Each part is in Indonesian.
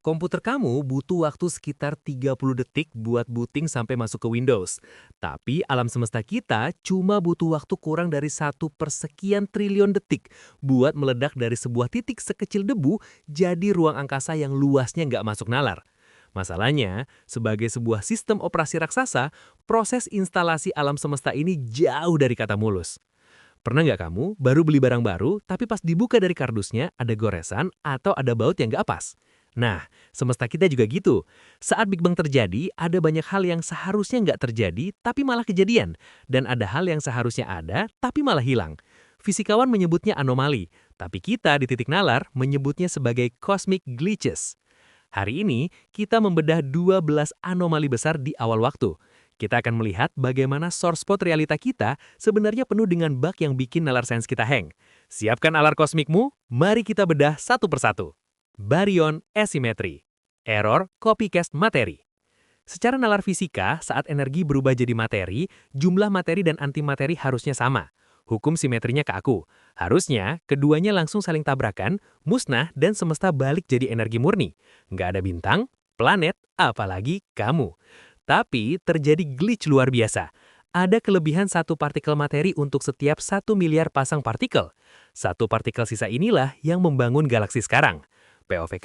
Komputer kamu butuh waktu sekitar 30 detik buat booting sampai masuk ke Windows. Tapi alam semesta kita cuma butuh waktu kurang dari 1/sekian triliun detik buat meledak dari sebuah titik sekecil debu jadi ruang angkasa yang luasnya nggak masuk nalar. Masalahnya, sebagai sebuah sistem operasi raksasa, proses instalasi alam semesta ini jauh dari kata mulus. Pernah nggak kamu baru beli barang baru, tapi pas dibuka dari kardusnya ada goresan atau ada baut yang nggak pas? Nah, semesta kita juga gitu. Saat Big Bang terjadi, ada banyak hal yang seharusnya nggak terjadi, tapi malah kejadian. Dan ada hal yang seharusnya ada, tapi malah hilang. Fisikawan menyebutnya anomali, tapi kita di titik nalar menyebutnya sebagai cosmic glitches. Hari ini, kita membedah 12 anomali besar di awal waktu. Kita akan melihat bagaimana source code realita kita sebenarnya penuh dengan bug yang bikin nalar sains kita hang. Siapkan alar kosmikmu, mari kita bedah satu persatu. Baryon asimetri. Error copycat materi. Secara nalar fisika, saat energi berubah jadi materi, jumlah materi dan antimateri harusnya sama. Hukum simetrinya kaku. Harusnya, keduanya langsung saling tabrakan, musnah, dan semesta balik jadi energi murni. Nggak ada bintang, planet, apalagi kamu. Tapi, terjadi glitch luar biasa. Ada kelebihan satu partikel materi untuk setiap 1 miliar pasang partikel. Satu partikel sisa inilah yang membangun galaksi sekarang. POV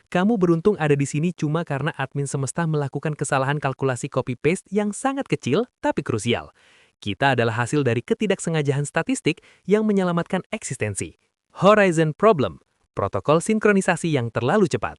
kamu beruntung ada di sini cuma karena admin semesta melakukan kesalahan kalkulasi copy-paste yang sangat kecil tapi krusial. Kita adalah hasil dari ketidaksengajaan statistik yang menyelamatkan eksistensi. Horizon Problem, protokol sinkronisasi yang terlalu cepat.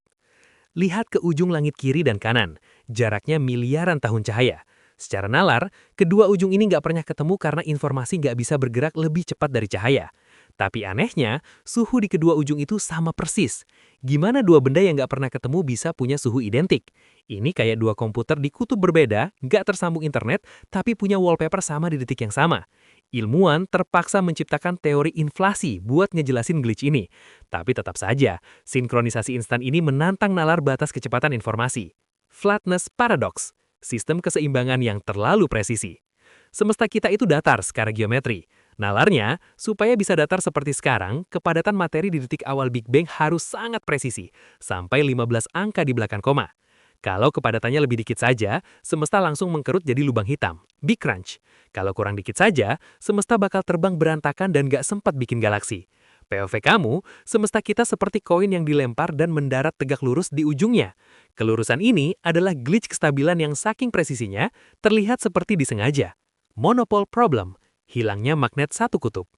Lihat ke ujung langit kiri dan kanan, jaraknya miliaran tahun cahaya. Secara nalar, kedua ujung ini nggak pernah ketemu karena informasi nggak bisa bergerak lebih cepat dari cahaya. Tapi anehnya, suhu di kedua ujung itu sama persis. Gimana dua benda yang nggak pernah ketemu bisa punya suhu identik? Ini kayak dua komputer di kutub berbeda, nggak tersambung internet, tapi punya wallpaper sama di detik yang sama. Ilmuwan terpaksa menciptakan teori inflasi buat ngejelasin glitch ini. Tapi tetap saja, sinkronisasi instan ini menantang nalar batas kecepatan informasi. Flatness paradox, sistem keseimbangan yang terlalu presisi. Semesta kita itu datar secara geometri. Nalarnya, supaya bisa datar seperti sekarang, kepadatan materi di detik awal Big Bang harus sangat presisi, sampai 15 angka di belakang koma. Kalau kepadatannya lebih dikit saja, semesta langsung mengkerut jadi lubang hitam, Big Crunch. Kalau kurang dikit saja, semesta bakal terbang berantakan dan gak sempat bikin galaksi. POV kamu, semesta kita seperti koin yang dilempar dan mendarat tegak lurus di ujungnya. Kelurusan ini adalah glitch kestabilan yang saking presisinya, terlihat seperti disengaja. Monopole problem, hilangnya magnet satu kutub.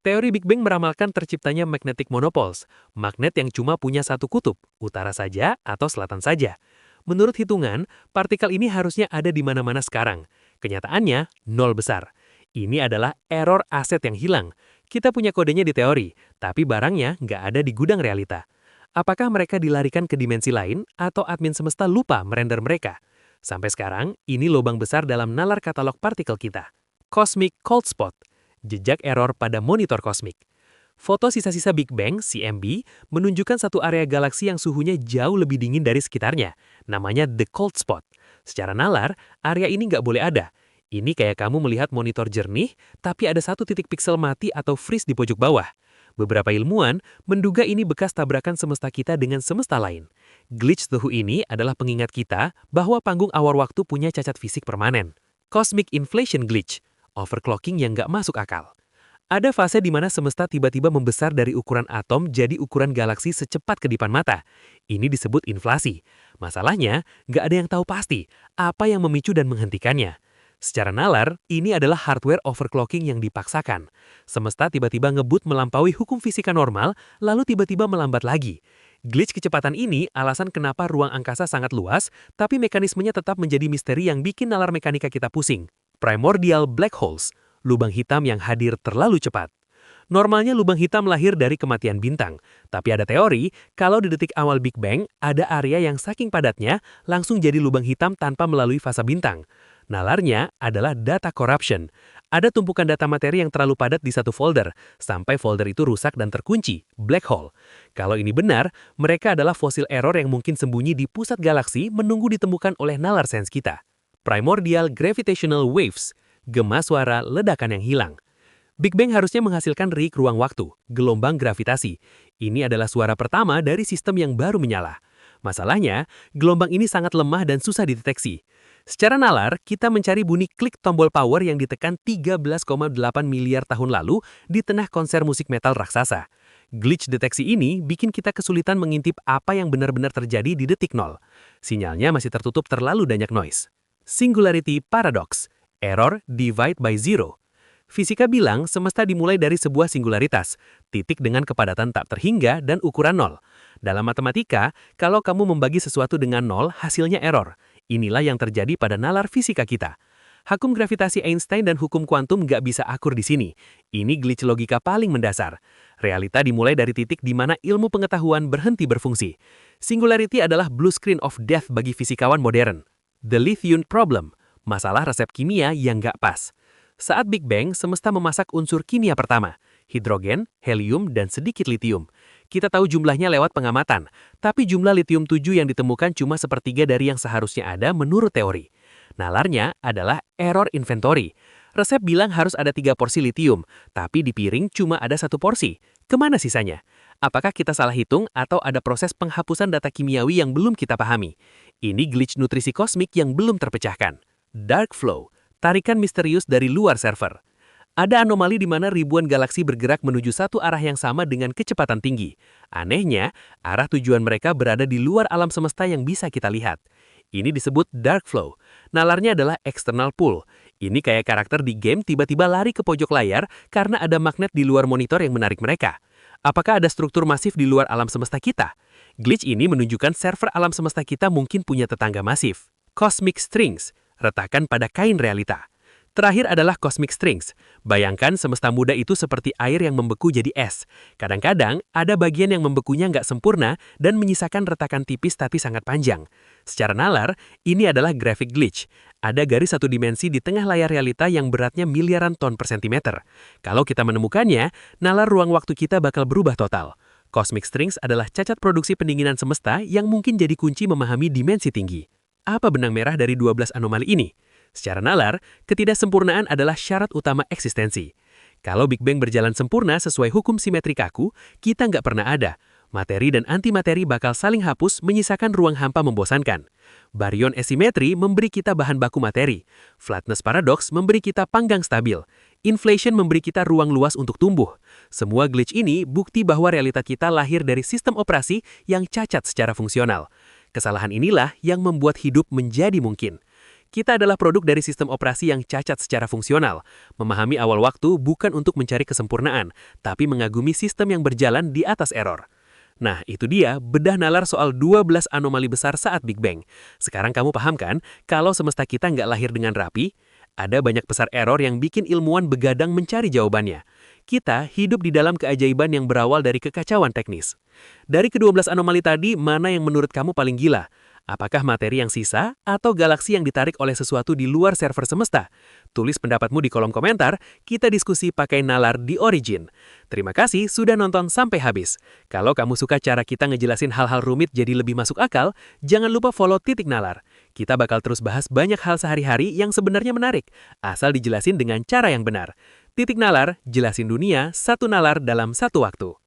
Teori Big Bang meramalkan terciptanya magnetic monopoles, magnet yang cuma punya satu kutub, utara saja atau selatan saja. Menurut hitungan, partikel ini harusnya ada di mana-mana sekarang. Kenyataannya, nol besar. Ini adalah error aset yang hilang. Kita punya kodenya di teori, tapi barangnya nggak ada di gudang realita. Apakah mereka dilarikan ke dimensi lain, atau admin semesta lupa merender mereka? Sampai sekarang, ini lubang besar dalam nalar katalog partikel kita. Cosmic Cold Spot, jejak error pada monitor kosmik. Foto sisa-sisa Big Bang, CMB, menunjukkan satu area galaksi yang suhunya jauh lebih dingin dari sekitarnya. Namanya The Cold Spot. Secara nalar, area ini nggak boleh ada. Ini kayak kamu melihat monitor jernih, tapi ada satu titik piksel mati atau freeze di pojok bawah. Beberapa ilmuwan menduga ini bekas tabrakan semesta kita dengan semesta lain. Glitch suhu ini adalah pengingat kita bahwa panggung awal waktu punya cacat fisik permanen. Cosmic Inflation Glitch, overclocking yang nggak masuk akal. Ada fase di mana semesta tiba-tiba membesar dari ukuran atom jadi ukuran galaksi secepat kedipan mata. Ini disebut inflasi. Masalahnya, nggak ada yang tahu pasti apa yang memicu dan menghentikannya. Secara nalar, ini adalah hardware overclocking yang dipaksakan. Semesta tiba-tiba ngebut melampaui hukum fisika normal, lalu tiba-tiba melambat lagi. Glitch kecepatan ini alasan kenapa ruang angkasa sangat luas, tapi mekanismenya tetap menjadi misteri yang bikin nalar mekanika kita pusing. Primordial black holes, lubang hitam yang hadir terlalu cepat. Normalnya lubang hitam lahir dari kematian bintang, tapi ada teori kalau di detik awal Big Bang ada area yang saking padatnya langsung jadi lubang hitam tanpa melalui fasa bintang. Nalarnya adalah data corruption. Ada tumpukan data materi yang terlalu padat di satu folder, sampai folder itu rusak dan terkunci, black hole. Kalau ini benar, mereka adalah fosil error yang mungkin sembunyi di pusat galaksi menunggu ditemukan oleh nalar sains kita. Primordial gravitational waves, gema suara ledakan yang hilang. Big Bang harusnya menghasilkan rik ruang waktu, gelombang gravitasi. Ini adalah suara pertama dari sistem yang baru menyala. Masalahnya, gelombang ini sangat lemah dan susah dideteksi. Secara nalar, kita mencari bunyi klik tombol power yang ditekan 13,8 miliar tahun lalu di tengah konser musik metal raksasa. Glitch deteksi ini bikin kita kesulitan mengintip apa yang benar-benar terjadi di detik nol. Sinyalnya masih tertutup terlalu banyak noise. Singularity Paradox, error divide by zero. Fisika bilang semesta dimulai dari sebuah singularitas, titik dengan kepadatan tak terhingga dan ukuran nol. Dalam matematika, kalau kamu membagi sesuatu dengan nol, hasilnya error. Inilah yang terjadi pada nalar fisika kita. Hukum gravitasi Einstein dan hukum kuantum nggak bisa akur di sini. Ini glitch logika paling mendasar. Realita dimulai dari titik di mana ilmu pengetahuan berhenti berfungsi. Singularity adalah blue screen of death bagi fisikawan modern. The Lithium Problem, masalah resep kimia yang nggak pas. Saat Big Bang, semesta memasak unsur kimia pertama, hidrogen, helium, dan sedikit litium. Kita tahu jumlahnya lewat pengamatan, tapi jumlah litium-7 yang ditemukan cuma sepertiga dari yang seharusnya ada menurut teori. Nalarnya adalah error inventory. Resep bilang harus ada 3 porsi litium, tapi di piring cuma ada 1 porsi. Kemana sisanya? Apakah kita salah hitung atau ada proses penghapusan data kimiawi yang belum kita pahami? Ini glitch nutrisi kosmik yang belum terpecahkan. Dark flow, tarikan misterius dari luar server. Ada anomali di mana ribuan galaksi bergerak menuju satu arah yang sama dengan kecepatan tinggi. Anehnya, arah tujuan mereka berada di luar alam semesta yang bisa kita lihat. Ini disebut dark flow. Nalarnya adalah external pull. Ini kayak karakter di game tiba-tiba lari ke pojok layar karena ada magnet di luar monitor yang menarik mereka. Apakah ada struktur masif di luar alam semesta kita? Glitch ini menunjukkan server alam semesta kita mungkin punya tetangga masif. Cosmic strings, retakan pada kain realita. Terakhir adalah cosmic strings. Bayangkan semesta muda itu seperti air yang membeku jadi es. Kadang-kadang, ada bagian yang membekunya nggak sempurna dan menyisakan retakan tipis tapi sangat panjang. Secara nalar, ini adalah graphic glitch. Ada garis satu dimensi di tengah layar realita yang beratnya miliaran ton per sentimeter. Kalau kita menemukannya, nalar ruang waktu kita bakal berubah total. Cosmic strings adalah cacat produksi pendinginan semesta yang mungkin jadi kunci memahami dimensi tinggi. Apa benang merah dari 12 anomali ini? Secara nalar, ketidaksempurnaan adalah syarat utama eksistensi. Kalau Big Bang berjalan sempurna sesuai hukum simetri kaku, kita nggak pernah ada. Materi dan antimateri bakal saling hapus menyisakan ruang hampa membosankan. Baryon asimetri memberi kita bahan baku materi. Flatness paradox memberi kita panggang stabil. Inflation memberi kita ruang luas untuk tumbuh. Semua glitch ini bukti bahwa realita kita lahir dari sistem operasi yang cacat secara fungsional. Kesalahan inilah yang membuat hidup menjadi mungkin. Kita adalah produk dari sistem operasi yang cacat secara fungsional. Memahami awal waktu bukan untuk mencari kesempurnaan, tapi mengagumi sistem yang berjalan di atas error. Nah, itu dia bedah nalar soal 12 anomali besar saat Big Bang. Sekarang kamu paham kan, kalau semesta kita nggak lahir dengan rapi? Ada banyak besar error yang bikin ilmuwan begadang mencari jawabannya. Kita hidup di dalam keajaiban yang berawal dari kekacauan teknis. Dari ke-12 anomali tadi, mana yang menurut kamu paling gila? Apakah materi yang sisa atau galaksi yang ditarik oleh sesuatu di luar server semesta? Tulis pendapatmu di kolom komentar, kita diskusi pakai nalar di Origin. Terima kasih sudah nonton sampai habis. Kalau kamu suka cara kita ngejelasin hal-hal rumit jadi lebih masuk akal, jangan lupa follow Titik Nalar. Kita bakal terus bahas banyak hal sehari-hari yang sebenarnya menarik, asal dijelasin dengan cara yang benar. Titik Nalar, jelasin dunia, satu nalar dalam satu waktu.